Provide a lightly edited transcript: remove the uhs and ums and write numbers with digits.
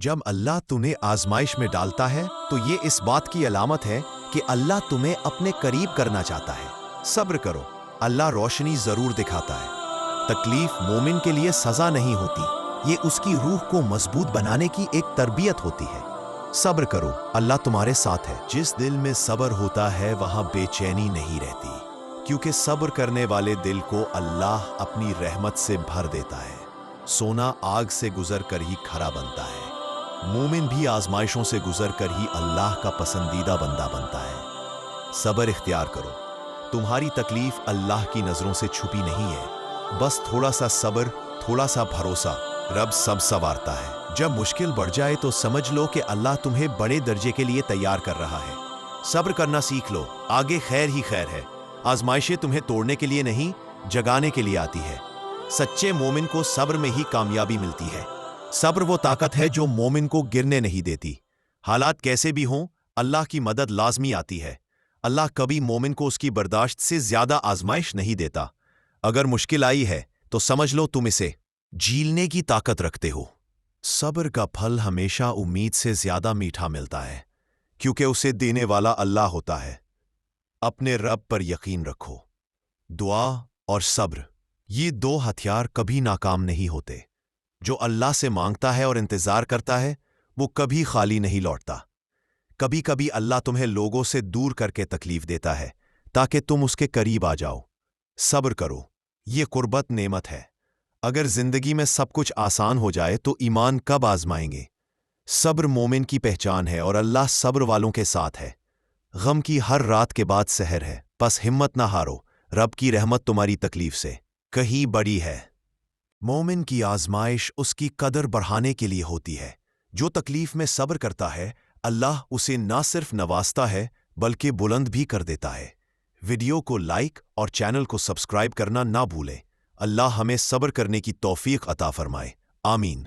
جب اللہ تمہیں آزمائش میں ڈالتا ہے تو یہ اس بات کی علامت ہے کہ اللہ تمہیں اپنے قریب کرنا چاہتا ہے۔ صبر کرو، اللہ روشنی ضرور دکھاتا ہے۔ تکلیف مومن کے لیے سزا نہیں ہوتی، یہ اس کی روح کو مضبوط بنانے کی ایک تربیت ہوتی ہے۔ صبر کرو، اللہ تمہارے ساتھ ہے۔ جس دل میں صبر ہوتا ہے وہاں بے چینی نہیں رہتی، کیونکہ صبر کرنے والے دل کو اللہ اپنی رحمت سے بھر دیتا ہے۔ سونا آگ سے گزر کر ہی کھرا بنتا ہے، مومن بھی آزمائشوں سے گزر کر ہی اللہ کا پسندیدہ بندہ بنتا ہے۔ صبر اختیار کرو، تمہاری تکلیف اللہ کی نظروں سے چھپی نہیں ہے۔ بس تھوڑا سا صبر، تھوڑا سا بھروسہ، رب سب سنوارتا ہے۔ جب مشکل بڑھ جائے تو سمجھ لو کہ اللہ تمہیں بڑے درجے کے لیے تیار کر رہا ہے۔ صبر کرنا سیکھ لو، آگے خیر ہی خیر ہے۔ آزمائشیں تمہیں توڑنے کے لیے نہیں، جگانے کے لیے آتی ہے۔ سچے مومن کو صبر میں ہی کامیابی ملتی ہے۔ صبر وہ طاقت ہے جو مومن کو گرنے نہیں دیتی۔ حالات کیسے بھی ہوں، اللہ کی مدد لازمی آتی ہے۔ اللہ کبھی مومن کو اس کی برداشت سے زیادہ آزمائش نہیں دیتا۔ اگر مشکل آئی ہے تو سمجھ لو تم اسے جھیلنے کی طاقت رکھتے ہو۔ صبر کا پھل ہمیشہ امید سے زیادہ میٹھا ملتا ہے، کیونکہ اسے دینے والا اللہ ہوتا ہے۔ اپنے رب پر یقین رکھو۔ دعا اور صبر، یہ دو ہتھیار کبھی ناکام نہیں ہوتے۔ جو اللہ سے مانگتا ہے اور انتظار کرتا ہے وہ کبھی خالی نہیں لوٹتا۔ کبھی کبھی اللہ تمہیں لوگوں سے دور کر کے تکلیف دیتا ہے تاکہ تم اس کے قریب آ جاؤ۔ صبر کرو، یہ قربت نعمت ہے۔ اگر زندگی میں سب کچھ آسان ہو جائے تو ایمان کب آزمائیں گے؟ صبر مومن کی پہچان ہے اور اللہ صبر والوں کے ساتھ ہے۔ غم کی ہر رات کے بعد سحر ہے، بس ہمت نہ ہارو، رب کی رحمت تمہاری تکلیف سے کہیں بڑی ہے۔ مومن کی آزمائش اس کی قدر بڑھانے کے لیے ہوتی ہے۔ جو تکلیف میں صبر کرتا ہے اللہ اسے نہ صرف نوازتا ہے بلکہ بلند بھی کر دیتا ہے۔ ویڈیو کو لائک اور چینل کو سبسکرائب کرنا نہ بھولیں۔ اللہ ہمیں صبر کرنے کی توفیق عطا فرمائے، آمین۔